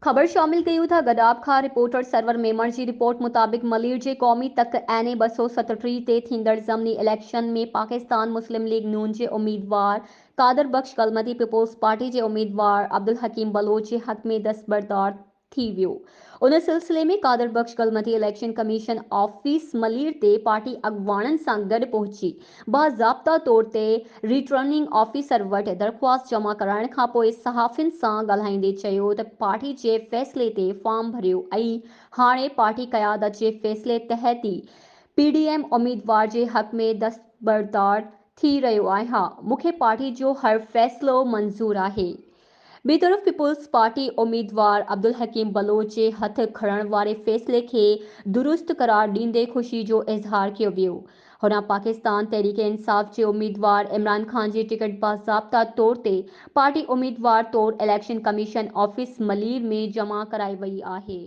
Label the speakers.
Speaker 1: ख़बर शामिल कयूं था गदाब खां रिपोर्टर सरवर मेमण जी रिपोर्ट मुताबिक़ मलीर जे क़ौमी तक NA 237 ते थींदड़ ज़मनी इलेक्शन में पाकिस्तान मुस्लिम लीग नून जे उम्मीदवार कादर बख्श कलमती पीपुल्स पार्टी जे उम्मीदवार अब्दुल हकीम बलोच जे हक़ में दस्तबरदार थी वियो। उन सिलसिले में कादर बख्श Kalmati election commission office Malir ते पार्टी अॻुवाणनि सां गॾु पहुची बाज़ाब्ता तौर ते रिटर्निंग ऑफिसर वटि दरख़्वास्त जमा कराइण खां पोइ सहाफ़ियुनि सां ॻाल्हाईंदे चयो त पार्टी जे फ़ैसिले ते फॉर्म भरियो ऐं हाणे पार्टी क़यादत जे फ़ैसिले तहत ई PDM उम्मीदवार जे हक़ में दस्तबरदार थी रहियो आहियां। मूंखे पार्टी जो हर फ़ैसिलो मंज़ूर आहे। ॿी तरफ़ पीपुल्स पार्टी उम्मीदवार अब्दुल हकीम बलोच जे हथ खणण वारे फ़ैसिले खे दुरुस्त करार ॾींदे ख़ुशी जो इज़हार कयो वियो। हुन पाकिस्तान तहरीक इंसाफ़ जे उम्मीदवार इमरान खान जी टिकट बाज़ाब्ता तौर ते पार्टी उम्मीदवार तौर इलेक्शन कमीशन ऑफिस मलीर में जमा कराई वई आहे।